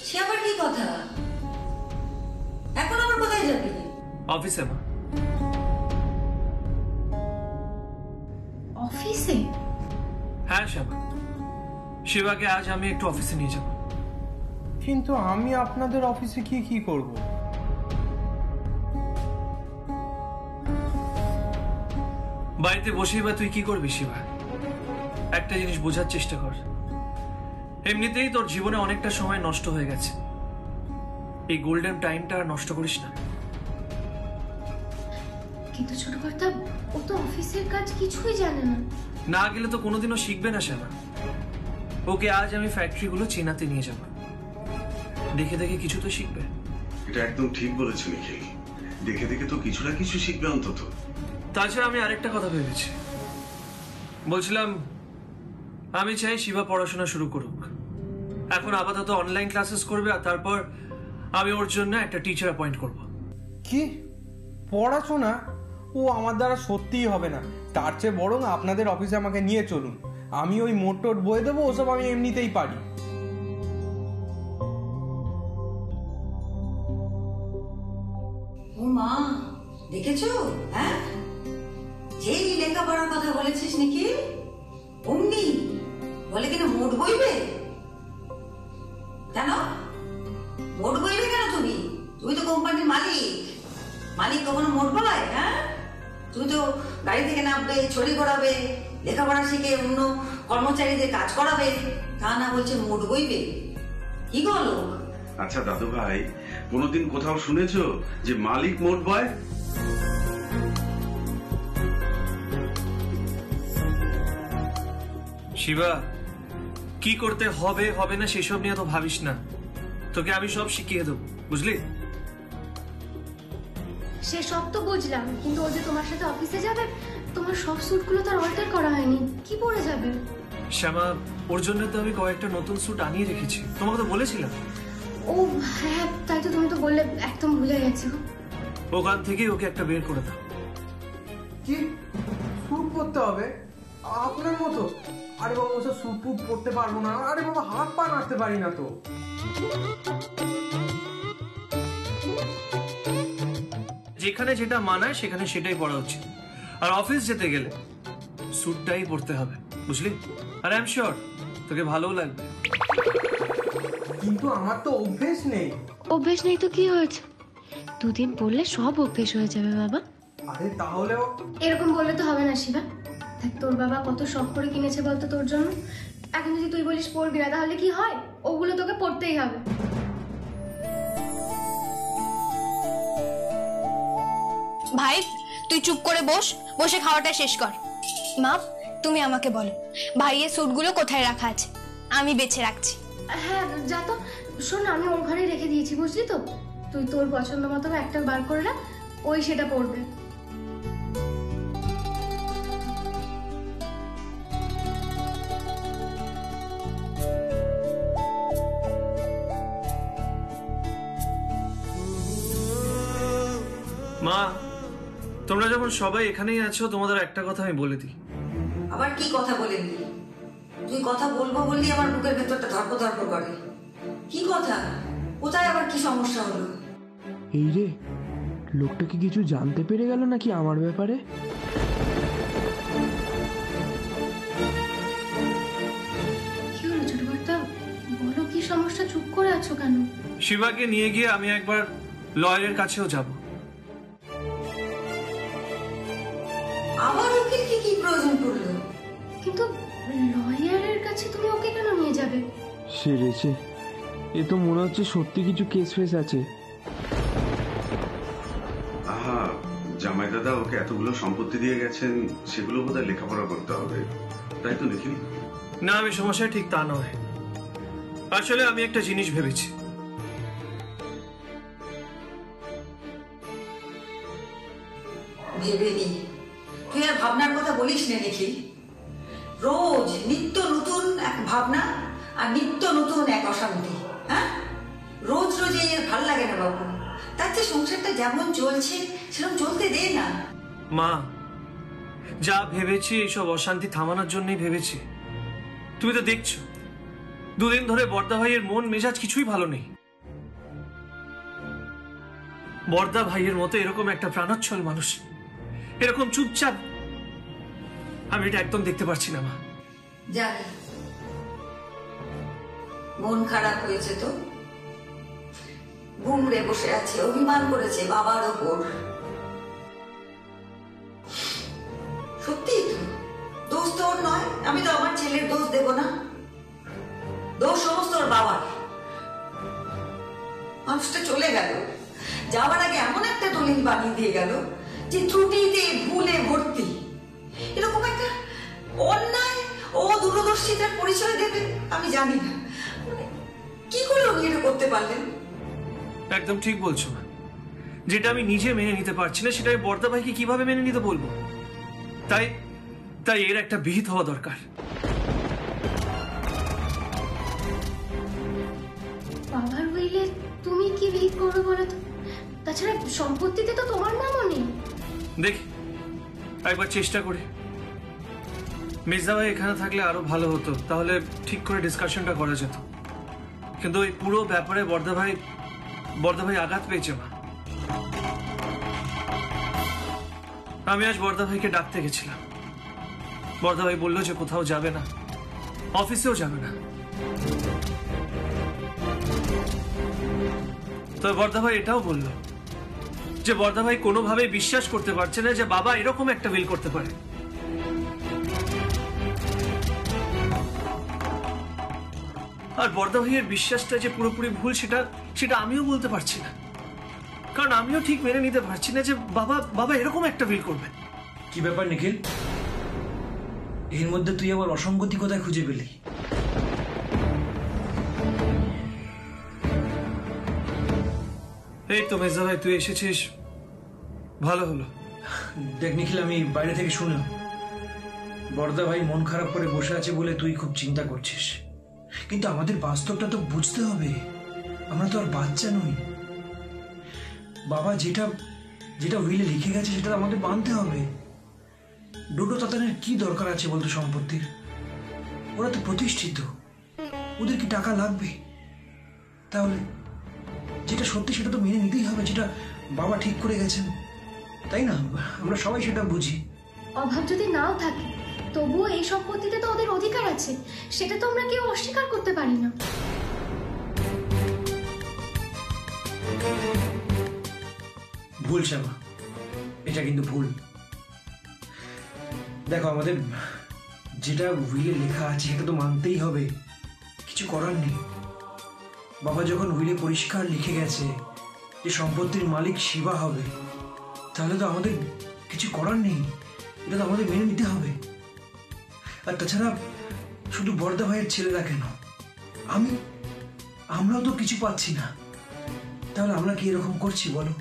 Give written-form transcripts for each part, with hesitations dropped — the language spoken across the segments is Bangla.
সে আবার কি কথা? এখন আবার কোথায় যাবি? অফিসে। মা অফিসে? হ্যাঁ শ্যামা, শিবাকে আজ আমি একটু অফিসে নিয়ে যাব। কিন্তু আমি আপনাদের অফিসে গিয়ে কি করব? বাড়িতে বসেই বা তুই কি করবি শিবা? একটা জিনিস বোঝার চেষ্টা কর, এমনিতেই তোর জীবনে অনেকটা সময় নষ্ট হয়ে গেছে, এই গোল্ডেন টাইমটা আর নষ্ট করিস না। কিন্তু ছোট কর্তা, ও তো অফিসের কাজ কিছুই জানে না। না গেলে তো কোনোদিনও শিখবে না শ্যামা। ওকে আজ আমি ফ্যাক্টরিগুলো চেনাতে নিয়ে যাব, দেখে দেখে কিছু তো শিখবে। এটা একদম ঠিক বলেছো নিখিল, দেখে দেখে তো কিছু না কিছু শিখবে অন্তত। তাছাড়া আমি আরেকটা কথা ভেবেছি, বলছিলাম আমি চাই শিবা পড়াশোনা শুরু করুক। এখন আপাতত অনলাইন ক্লাসেস করবে, আর তারপর আমি ওর জন্য একটা টিচার অ্যাপয়েন্ট করব। কি পড়াশোনা? ও আমার দ্বারা সত্যিই হবে না। তার চেয়ে বরং আপনাদের অফিসে আমাকে নিয়ে চলুন, আমি ওই মোট টোট বয়ে দেবো, ওসব আমি এমনিতেই পারি। ও মা, দেখেছো? হ্যাঁ, যেই লেখাপড়ার কথা বলেছিস নিখিল, অমনি বলে কিনা মোট বইবে। কেন মোট বইবে কেন? তুমি তো কোম্পানির মালিক। মালিক কখনো মোট বলায়? হ্যাঁ, তুমি তো গাড়ি থেকে নামবে, ছড়ি ঘোরাবে, লেখাপড়া শিখে অন্য কর্মচারীদের কাজ করাবে, তা না বলছে মোট বইবে। কি বলো? আচ্ছা দাদু ভাই, কোনোদিন কোথাও শুনেছো যে মালিক মোট বয়? শিবা, কি করতে হবে হবে না সেসব নিয়ে তো ভাবিস না, তোকে আমি সব শিখিয়ে দেবো, বুঝলি? সে সব তো বুঝলাম, কিন্তু ও যে তোমার সাথে অফিসে যাবে, তোমার সব স্যুটগুলো তো আর অল্টার করা হয়নি, কি পরে যাবে? শ্যামা, ওর জন্য তো আমি কয়েকটা নতুন স্যুট আনিয়ে রেখেছি, তোমাকে তো বলেছিলাম। ও হ্যাঁ, তাই তো, তুমি তো বললে, একদম ভুলে গেছো। ওখান থেকেই ওকে একটা বের করে দাও। কি স্যুট পরতে হবে আপনার মতো? আরে বাবা, ওসব স্যুট টুট পরতে পারবো না। আরে বাবা, হাত পা নাড়তে পারি না তো। যেখানে যেটা মানায় সেখানে সেটাই পড়া উচিত, আর অফিস যেতে গেলে স্যুটটাই পরতে হবে, বুঝলি? আর আই এম শিওর তোকে ভালোও লাগবে। কিন্তু আমার তো অভ্যেস নেই। অভ্যেস নেই তো কি হয়েছে? দুদিন পড়লে সব অভ্যেস হয়ে যাবে বাবা। আরে তাহলেও এরকম বললে তো হবে না শিবা। দেখ, তোর বাবা কত শখ করে কিনেছে বলতো তোর জন্য। এখন যদি তুই বলিস পড়বি না, তাহলে কি হয়? ওগুলো তোকে পড়তেই হবে। ভাই, তুই চুপ করে বসে খাওয়াটা শেষ কর। মা, তুমি আমাকে বলো ভাইয়ের স্যুটগুলো কোথায় রাখা আছে, আমি বেছে রাখছি। হ্যাঁ যা তো। শোন, আমি ওর ঘরে রেখে দিয়েছি, বুঝলি তো? তুই তোর পছন্দ মতো একটা বার করে রাখ, ওই সেটা পড়বে। মা, তোমরা যখন সবাই এখানেই আছো, তোমাদের একটা কথা আমি বলে দিই। আবার কি কথা বলেনি? তুই কথা বলবো বললি আমার বুকের ভেতরটা ধরপ ধরপ করে। কি কথা? কোথায় আবার কি সমস্যা হলো? এই রে, লোকটা কি কিছু জানতে পেরে গেল নাকি আমার ব্যাপারে? কি হলো ছোট কর্তা? বলো কি সমস্যা, চুপ করে আছো কেন? শিবাকে নিয়ে গিয়ে আমি একবার লয়ারের কাছেও যাব। আবার উকিল কি প্রয়োজন পড়লো? কিন্তু লয়ারের কাছে তুমি ওকে কেন নিয়ে যাবে? সেরেছে, এ তো মনে হচ্ছে সত্যি কিছু কেস ফেস আছে। আহা, জামাই দাদা ওকে এতগুলো সম্পত্তি দিয়ে গেছেন, সেগুলো বোধহয় লেখাপড়া করতে হবে, তাই তো নিখিল? না, আমি সমস্যা ঠিক তা নয়। আসলে আমি একটা জিনিস ভেবেছি। ভেবে নি? তুই আর ভাবনার কথা বলিস না নিখিল। রোজ নিত্য নতুন এক ভাবনা আর নিত্য নতুন এক অশান্তি। হ্যাঁ, রোজ রোজ এর ভাল লাগে না বাবু। তার চেয়ে সংসারটা যেমন চলছে সেরকম চলতে দে না। মা, যা ভেবেছি এইসব অশান্তি থামানোর জন্যই ভেবেছি। তুমি তো দেখছো দুদিন ধরে বর্দা ভাইয়ের মন মেজাজ কিছুই ভালো নেই। বর্দা ভাইয়ের মতো এরকম একটা প্রাণোচ্ছল মানুষ এরকম চুপচাপ, আমি এটা একদম দেখতে পারছি না মা। জানি মন খারাপ হয়েছে তো, গুমড়ে বসে আছে, অভিমান করেছে বাবার ওপর। সত্যি তো, দোষ তো ওর নয়, আমি তো আমার ছেলের দোষ দেব না, দোষ সমস্ত ওর বাবার। মানুষটা চলে গেল, যাওয়ার আগে এমন একটা দলিল বানিয়ে দিয়ে গেল যে ত্রুটিতে ভুলে ভর্তি। এরকম একটা অন্যায় ও দূরদর্শিতার পরিচয় দেবে আমি জানি না, মানে কি করে উনি এটা করতে পারলেন। একদম ঠিক বলছো মা, যেটা আমি নিজে মেনে নিতে পারছি না সেটা আমি বর্দা ভাইকে কিভাবে মেনে নিতে বলবো? তাই তাই এর একটা বিহিত হওয়া দরকার। বাবার উইলে তুমি কি বিহিত করবে বলো তো? তাছাড়া সম্পত্তিতে তো তোমার নামও নেই। দেখি একবার চেষ্টা করি। মির্জা ভাই এখানে থাকলে আরো ভালো হতো, তাহলে ঠিক করে ডিসকাশনটা করা যেত। কিন্তু ওই পুরো ব্যাপারে বর্দা ভাই আঘাত পেয়েছে মা। আমি আজ বর্দা ভাইকে ডাকতে গেছিলাম, বর্দা ভাই বললো যে কোথাও যাবে না, অফিসেও যাবে না। তো বর্দা ভাই এটাও বললো যে বর্দা ভাই কোনোভাবেই বিশ্বাস করতে পারছে না যে বাবা এরকম একটা বিল করতে পারে। আর বর্দা ভাইয়ের বিশ্বাসটা যে পুরোপুরি ভুল সেটা আমিও বলতে পারছি না, কারণ আমিও ঠিক মেনে নিতে পারছি না যে বাবা এরকম একটা বিল করবে। কি ব্যাপার নিখিল, এর মধ্যে তুই আবার অসঙ্গতি কোথায় খুঁজে পেলি? এই তো মেজদা ভাই তুই এসেছিস, ভালো হলো। দেখ নিখিল, আমি বাইরে থেকে শুনলাম বর্দা ভাই মন খারাপ করে বসে আছে বলে তুই খুব চিন্তা করছিস, কিন্তু আমাদের বাস্তবটা তো বুঝতে হবে। আমরা তো আর বাচ্চা নই। বাবা যেটা যেটা উইলে লিখে গেছে সেটা আমাদের মানতে হবে। ডোডো তাতানের কি দরকার আছে বলতো সম্পত্তির? ওরা তো প্রতিষ্ঠিত, ওদের কি টাকা লাগবে? তাহলে যেটা সত্যি সেটা তো মেনে নিতেই হবে, যেটা বাবা ঠিক করে গেছেন, তাই না? আমরা সবাই সেটা বুঝি। অভাব যদি নাও থাকে তবুও এই সম্পত্তিতে তো ওদের অধিকার আছে, সেটা তো আমরা কেউ অস্বীকার করতে পারি না। ভুল শ্যামা, এটা কিন্তু ভুল। দেখো, আমাদের যেটা উইলে লেখা আছে সেটা তো মানতেই হবে, কিছু করার নেই। বাবা যখন উইলে পরিষ্কার লিখে গেছে যে সম্পত্তির মালিক শিবা হবে, তাহলে তো আমাদের কিছু করার নেই, এটা তো আমাদের মেনে নিতে হবে। আর তাছাড়া শুধু বর্দা ভাইয়ের ছেলেরা কেন, আমরাও তো কিছু পাচ্ছি না। তাহলে আমরা কি এরকম করছি বলো?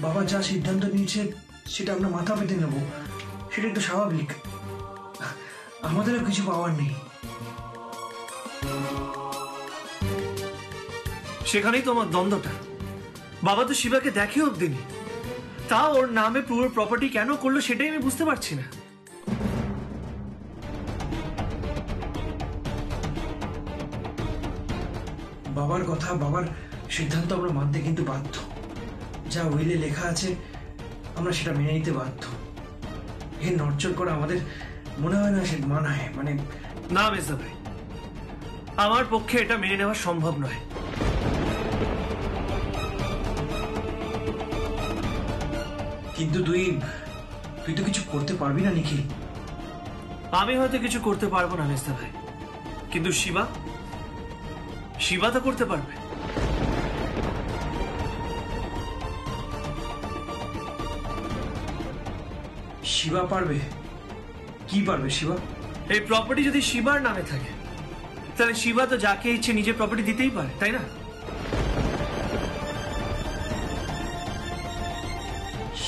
বাবা যা সিদ্ধান্ত নিয়েছে সেটা আমরা মাথা পেতে নেব, সেটাই তো স্বাভাবিক। আমাদেরও কিছু পাওয়ার নেই। সেখানেই তো আমার দ্বন্দ্বটা। বাবা তো শিবাকে দেখে অব্দি নি, তা ওর নামে পুরো প্রপার্টি কেন করলো সেটাই আমি বুঝতে পারছি না। বাবার কথা, বাবার সিদ্ধান্ত আমরা মানতে কিন্তু বাধ্য। যা উইলে লেখা আছে আমরা সেটা মেনে নিতে বাধ্য। এর নড়চড় করা আমাদের মনে হয় না সে মানায়। মানে না মেজদা ভাই, আমার পক্ষে এটা মেনে নেওয়া সম্ভব নয়। কিন্তু তুই তো কিছু করতে পারবি না নিখিল। আমি হয়তো কিছু করতে পারবো না মেজদা ভাই, কিন্তু শিবা তো করতে পারবে। শিবা পারবে? কি পারবে শিবা? এই প্রপার্টি যদি শিবার নামে থাকে তাহলে শিবা তো যাকে ইচ্ছে নিজের প্রপার্টি দিতেই পারে, তাই না?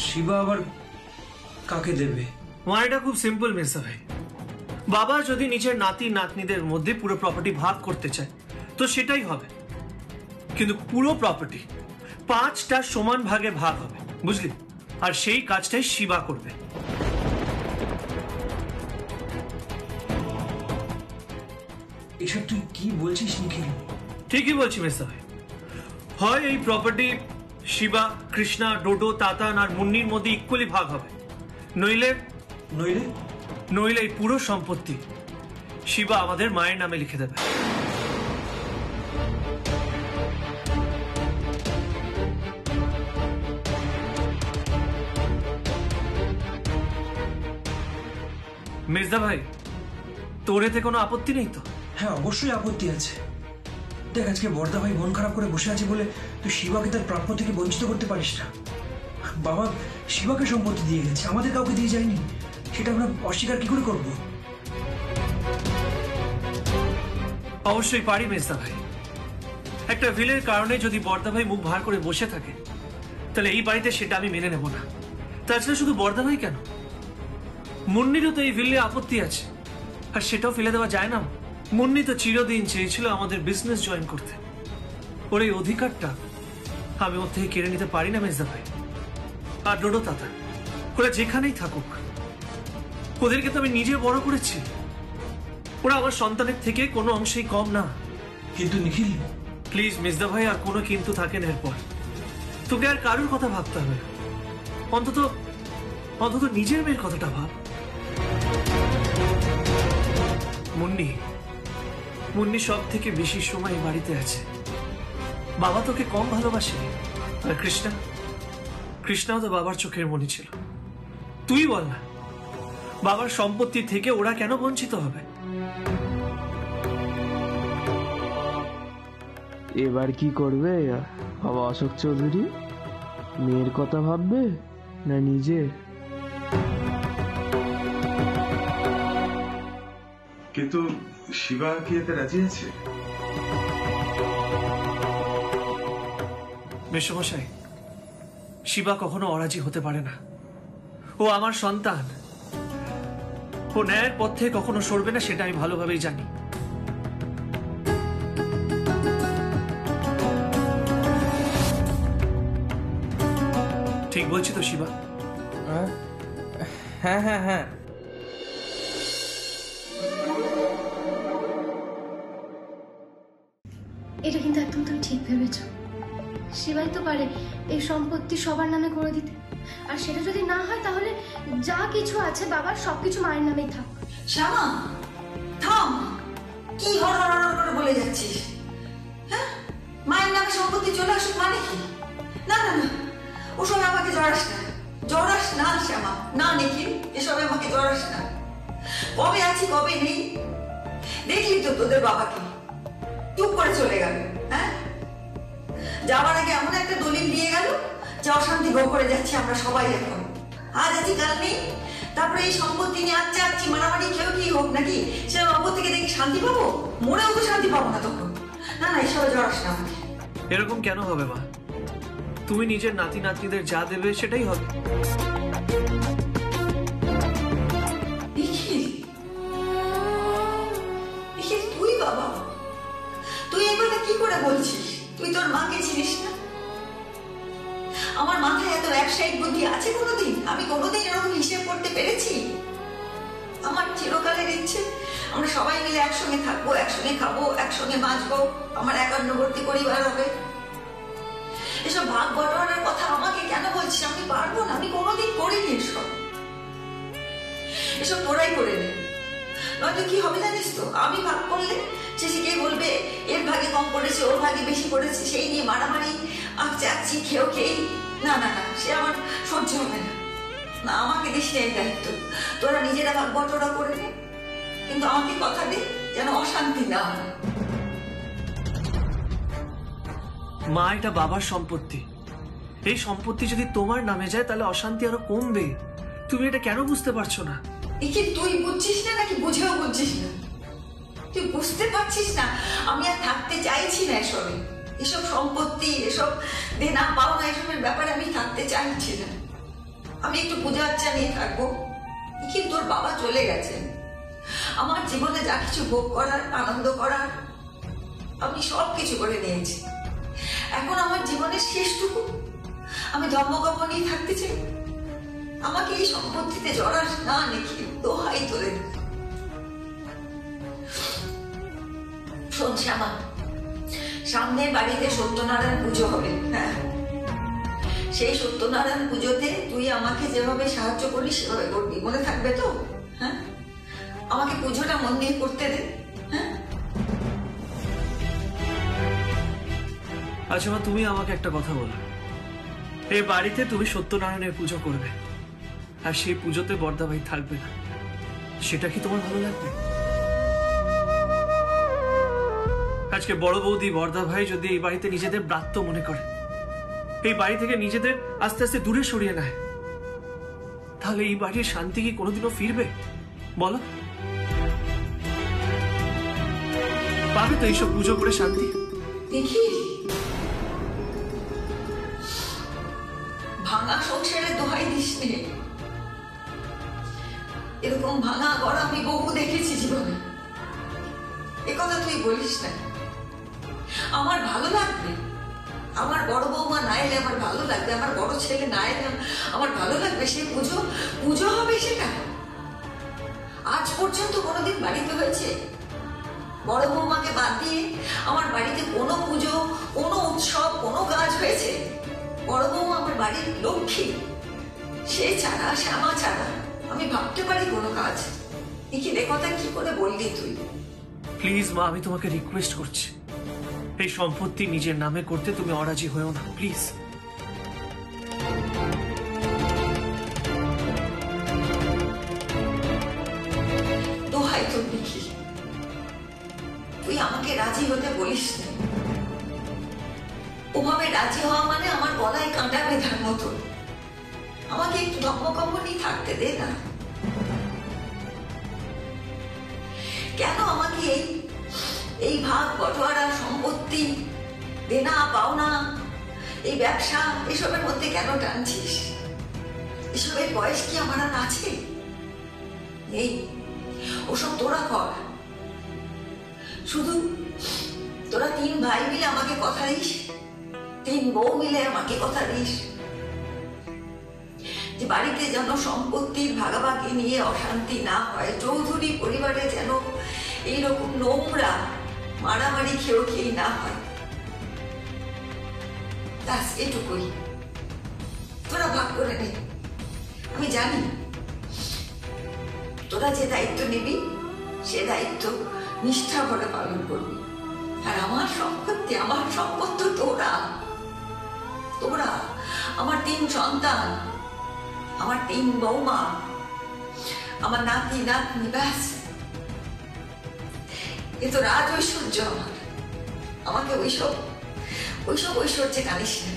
শিবা আবার কাকে দেবে? মানেটা খুব সিম্পল মেজদা ভাই, বাবা যদি নিজের নাতি নাতনিদের মধ্যে পুরো প্রপার্টি ভাগ করতে চায় তো সেটাই হবে, কিন্তু পুরো প্রপার্টি 5টা সমান ভাগে ভাগ হবে, বুঝলি? আর সেই কাজটাই শিবা করবে। এসব তুই কি বলছিস নিখিল? ঠিকই বলছি মেজদা ভাই। হয় এই প্রপার্টি শিবা, কৃষ্ণা, ডোডো, তাতান আর মুন্নির মধ্যে ইকুয়ালি ভাগ হবে, নইলে নইলে নইলে এই পুরো সম্পত্তি শিবা আমাদের মায়ের নামে লিখে দেবে। মেজদা ভাই, তোর এতে কোনো আপত্তি নেই তো? হ্যাঁ, অবশ্যই আপত্তি আছে। দেখ, আজকে বর্দা ভাই মন খারাপ করে বসে আছে বলে তুই শিবাকে তার প্রাপ্য থেকে বঞ্চিত করতে পারিস না। বাবা শিবাকে সম্পত্তি দিয়ে গেছে, আমাদের কাউকে দিয়ে যায়নি, সেটা আমরা অস্বীকার কি করে করব? অবশ্যই পারি মেজদা ভাই। একটা ভিলের কারণে যদি বর্দা ভাই মুখ ভার করে বসে থাকে, তাহলে এই বাড়িতে সেটা আমি মেনে নেব না। তাছাড়া শুধু বর্দা ভাই কেন, মুন্নিরও তো এই ভিলে আপত্তি আছে, আর সেটাও ফেলে দেওয়া যায় না। মুন্নি তো চিরদিন চেয়েছিল আমাদের বিজনেস জয়েন করতে, ওর এই অধিকারটা আমি ওর থেকে কেড়ে নিতে পারি না মেজদা ভাই। আর ডোডো তাতা, ওরা যেখানেই থাকুক, ওদেরকে তো আমি নিজে বড় করেছি, ওরা আমার সন্তানের থেকে কোনো অংশেই কম না। কিন্তু নিখিল, প্লিজ মেজদা ভাই, আর কোনো কিন্তু থাকে না এরপর। তোকে আর কারোর কথা ভাবতে হবে না, অন্তত অন্তত নিজের মেয়ের কথাটা ভাব। মুন্নি সব থেকে বেশি সময় বাড়িতে আছে, বাবা তোকে কম ভালোবাসে। আর কৃষ্ণাও তো বাবার চোখের মনি ছিল। তুই বল না, বাবার সম্পত্তি থেকে ওরা কেন বঞ্চিত হবে? এবার কি করবে বাবা অশোক চৌধুরী? মেয়ের কথা ভাববে না নিজের? কিন্তু শিবা কি এতে রাজি আছে? মেসমশাই, শিবা কখনো অরাজি হতে পারে না। ও আমার সন্তান, ও ন্যায়ের পথ থেকে কখনো সরবে না, সেটা আমি ভালোভাবেই জানি। ঠিক বলছি তো শিবা? হ্যাঁ হ্যাঁ হ্যাঁ। এটা কিন্তু একদম তুমি ঠিক ভেবেছো। শিবাই তো পারে এই সম্পত্তি সবার নামে করে দিতে, আর সেটা যদি না হয় তাহলে যা কিছু আছে বাবার সবকিছু মায়ের নামেই থাক। শ্যামা, থাম, কি হড় করে বলে যাচ্ছিস? হ্যাঁ, মায়ের নামে সম্পত্তি চলে আসুক মানে কি? না না না, ওসব আমাকে জড়াস না শ্যামা, না নিখিল, এসব আমাকে জড়াস না। কবে আছি কবে নেই দেখলি তো তোদের বাবাকে, চুপ করে চলে গেল। হ্যাঁ, যাওয়ার আগে এমন একটা দলিল দিয়ে গেল যে অশান্তি ভোগ করে যাচ্ছি আমরা সবাই। এখন আজ আছি কাল নেই, তারপরে এই সম্পত্তি নিয়ে আচ্ছি মারামারি কেউ কি হোক নাকি, সে অপর থেকে দেখি শান্তি পাবো? মনেও তো শান্তি পাবো না তখন। না না, এসব জড়াস না আমাকে। এরকম কেন হবে মা? তুমি নিজের নাতি নাতনিদের যা দেবে সেটাই হবে। তুই বাবা, তুই এগুলো কি করে বলছিস? তুই তোর মাকে চিনিস না? আমার মাথায় এত ব্যবসায়িক বুদ্ধি আছে কোনোদিন? আমি কোনোদিন এরকম হিসেব করতে পেরেছি? আমার চিরকালের ইচ্ছে আমরা সবাই মিলে একসঙ্গে থাকবো, একসঙ্গে খাবো, একসঙ্গে বাঁচবো, আমার একান্নবর্তী পরিবার হবে। এসব ভাগ বটোয়ারার কথা আমাকে কেন বলছিস? আমি পারবো না, আমি কোনোদিন করিনি এসব তোরাই করে নে। নয়তো কি হবে জানিস তো, আমি ভাগ করলে শেষে কে বলবে এর ভাগে কম পড়েছে, ওর ভাগে বেশি পড়েছে, সেই নিয়ে মারামারি, আঁকছি খেয়েই। না না না, সে আমার সহ্য হবে না। না, আমাকে দিস না এই দায়িত্ব, তোরা নিজেরা ভাগ বটোয়ারা করে নে, কিন্তু আমাকে কথা দে যেন অশান্তি না হয়। মা, এটা বাবার সম্পত্তি, এই সম্পত্তি যদি তোমার নামে যায় তাহলে অশান্তি আরো কমবে। তুমি এটা কেন বুঝতে পারছো না? কি তুই বুঝছিস না নাকি বুঝেও বুঝছিস না? তুই বুঝতে পারছিস না আমি আর থাকতে চাইছি না এসবে, এসব সম্পত্তি, এসব দেনা পাওনা, এসবের ব্যাপারে আমি থাকতে চাইছি না। আমি একটু পূজা আচ্ছা নিয়ে থাকবো, কিন্তু তোর বাবা চলে গেছেন। আমার জীবনে যা কিছু ভোগ করার, আনন্দ করার, আমি সব কিছু করে নিয়েছি। এখন আমার জীবনের শেষটুকু আমি ধর্মকর্ম নিয়ে থাকতে চাই। আমাকে এই সম্পত্তিতে জড়াস না নিখিল, দোহাই তোদের। শোন শ্যামা, সামনে বাড়িতে সত্যনারায়ণ পুজো হবে। হ্যাঁ, সেই সত্যনারায়ণ পুজোতে তুই আমাকে যেভাবে সাহায্য করিস সেভাবে করবি, মনে থাকবে তো? হ্যাঁ, আমাকে পুজোটা মন দিয়ে করতে দে। হ্যাঁ, আচ্ছা মা, তুমি আমাকে একটা কথা বলো, এই বাড়িতে তুমি সত্যনারায়ণের পুজো করবে আর সেই পুজোতে বর্দা ভাই থাকবে না, সেটা কি তোমার ভালো লাগবে? আজকে বড় বৌদি বর্দা ভাই যদি এই বাড়িতে নিজেদের ব্রাত্য মনে করে, এই বাড়ি থেকে নিজেদের আস্তে আস্তে দূরে সরিয়ে নেয়, তাহলে এই বাড়ির শান্তি কি কোনোদিনও ফিরবে বলো? পাবে তো এইসব পুজো করে শান্তি? দেখি, ভাঙা সংসারে দোহাই দিস নে। এরকম ভাঙা ঘর আমি বহু দেখেছি জীবনে। একথা তুই বলিস না। আমার ভালো লাগবে, আমার বড় বৌমা না এলে আমার ভালো লাগবে, আমার বড় ছেলে না এলে আমার ভালো লাগবে। সেই পুজো পুজো হবে, সেটা আজ পর্যন্ত কোনোদিন বাড়িতে হয়েছে? বড় বৌমাকে বাদ দিয়ে আমার বাড়িতে কোনো পুজো, কোনো উৎসব, কোনো কাজ হয়েছে? বড় বৌমা আমার বাড়ির লক্ষ্মী, সে ছাড়া, শ্যামা ছাড়া আমি ভাবতে পারি কোনো কাজ? দেখি রে, কথা কি করে বললি তুই? প্লিজ মা, আমি তোমাকে রিকোয়েস্ট করছি, এই সম্পত্তি নিজের নামে করতে তুমি অরাজি হয়েও না, প্লিজ। দোহাই তোর দেখি, তুই আমাকে রাজি হতে বলিস না। ওভাবে রাজি হওয়া মানে আমার গলায় কাঁটা বেঁধার মতো। আমাকে একটু ধর্মকম্পনি থাকতে দে না। কেন আমাকে এই ভাগ বটোয়ারা, সম্পত্তি, দেনা পাওনা, এই ব্যবসা, এসবের মধ্যে কেন টানছিস? এসবের বয়স কি আমার আর আছে? এই ওসব তোরা কর। শুধু তোরা 3 ভাই মিলে আমাকে কথা দিস, 3 বউ মিলে আমাকে কথা দিস যে বাড়িতে যেন সম্পত্তির ভাগাভাগি নিয়ে অশান্তি না হয়, চৌধুরী পরিবারে যেন এইরকম নোংরা মারামারি খেয়ে না হয়। ব্যাস এটুকুই, তোরা ভাগ করে নে। আমি জানি তোরা যে দায়িত্ব নিবি সে দায়িত্ব নিষ্ঠা ভরে পালন করবি। আর আমার সম্পত্তি, আমার সম্পত্তি তোরা, তোরা আমার 3 সন্তান, আমার 3 বৌমা, আমার নাতি নাতনি, ব্যাস এ তো রাজ ঐশ্বর্য আমার। আমাকে ওইসব ঐশ্বর্যে টানিস না,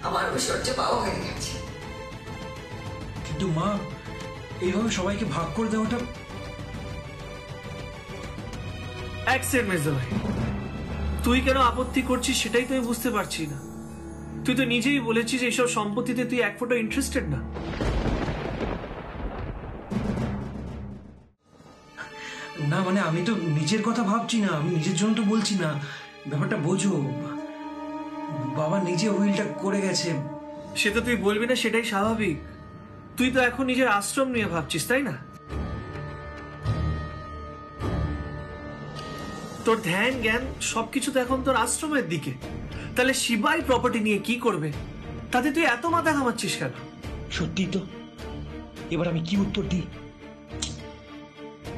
আমার ঐশ্বর্য পাওয়া হয়ে গেছে। কিন্তু মা, এইভাবে সবাইকে ভাগ করে দেওয়াটা... এক সেকেন্ড মেজদা ভাই, তুই কেন আপত্তি করছিস সেটাই তো আমি বুঝতে পারছি না। তুই তো নিজেই বলেছিস এইসব সম্পত্তিতে তুই এক ফোঁটা ইন্টারেস্টেড না। না মানে আমি তো নিজের কথা ভাবছি না, আমি নিজের জন্য তো বলছি না। ব্যাপারটা বোঝো, বাবা নিজে উইলটা করে গেছে। সেটা তুই বলবি না, সেটাই স্বাভাবিক। তুই তো এখন নিজের আশ্রম নিয়ে ভাবছিস, তাই না? তোর ধ্যান জ্ঞান সবকিছু তো এখন তোর আশ্রমের দিকে। তাহলে শিবাই প্রপার্টি নিয়ে কি করবে, তাতে তুই এত মাথা ঘামাচ্ছিস কেন? সত্যি তো, এবার আমি কি উত্তর দিই?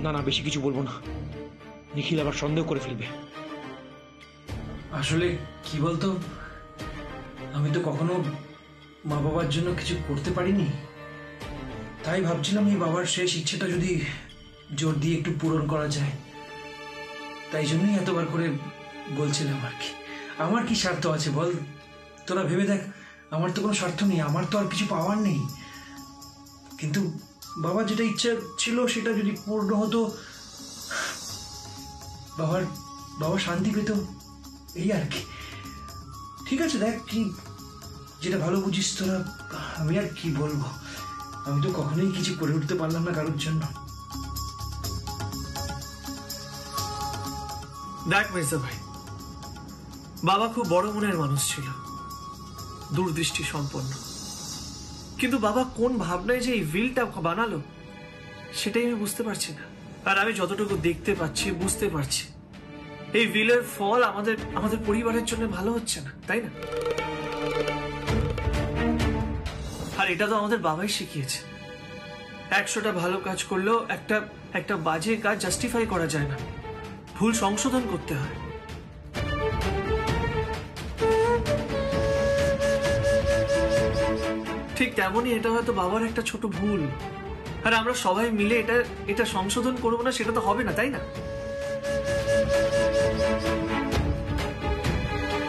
না না, বেশি কিছু বলবো না, নিখিল আবার সন্দেহ করে ফেলবে। আসলে কি বলতো, আমি তো কখনো মা বাবার জন্য কিছু করতে পারিনি, তাই ভাবছিলাম এই বাবার শেষ ইচ্ছেটা যদি জোর দিয়ে একটু পূরণ করা যায়। তাই জন্যই এতবার করে বলছিলাম আর কি। আমার কি স্বার্থ আছে বল? তোরা ভেবে দেখ, আমার তো কোনো স্বার্থ নেই, আমার তো আর কিছু পাওয়ার নেই। কিন্তু বাবার যেটা ইচ্ছা ছিল সেটা যদি পূর্ণ হতো, বাবা শান্তি পেত, এই আর কি। ঠিক আছে, দেখ কি যেটা ভালো বুঝিস তোরা। আমি আর কি বলবো, আমি তো কখনোই কিছু করে উঠতে পারলাম না কারোর জন্য। দেখ মেজদা ভাই, বাবা খুব বড় মনের মানুষ ছিল, দূরদৃষ্টি সম্পন্ন। কিন্তু বাবা কোন ভাবনায় যে এই উইলটা বানালো সেটাই আমি বুঝতে পারছি না। আর আমি যতটুকু দেখতে পাচ্ছি, বুঝতে পারছি, এই বিলের ফল আমাদের আমাদের পরিবারের জন্য ভালো হচ্ছে না, তাই না? আর এটা তো আমাদের বাবাই শিখিয়েছে, 100টা ভালো কাজ করলেও একটা বাজে কাজ জাস্টিফাই করা যায় না, ভুল সংশোধন করতে হয়। ঠিক তেমনই এটা হয়তো বাবার একটা ছোট ভুল, আর আমরা সবাই মিলে এটা সংশোধন করবো না সেটা তো হবে না, তাই না?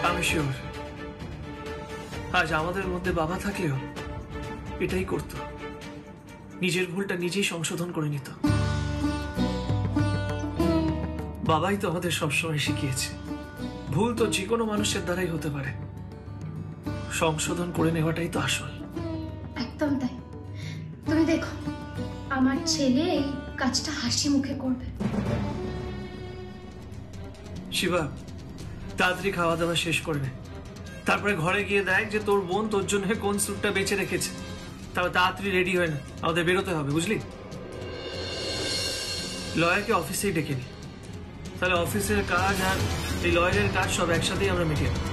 আমি শিওর আজ আমাদের মধ্যে বাবা থাকলেও এটাই করত, নিজের ভুলটা নিজেই সংশোধন করে নিত। বাবাই তো আমাদের সবসময় শিখিয়েছে ভুল তো যে কোনো মানুষের দ্বারাই হতে পারে, সংশোধন করে নেওয়াটাই তো আসল। একদম তাই। তুমি দেখো আমার ছেলে এই কাজটা হাসি মুখে করবে। শিবা, তাড়াতাড়ি খাওয়া দাওয়া শেষ করে নে, তারপরে ঘরে গিয়ে দেখ যে তোর বোন তোর জন্য কোন স্যুটটা বেছে রেখেছে, তারপর তাড়াতাড়ি রেডি হয় না, আমাদের বেরোতে হবে, বুঝলি? লয়ারকে অফিসেই ডেকে নি, তাহলে অফিসের কাজ আর এই লয়ারের কাজ সব একসাথেই আমরা মিটিয়ে নেব।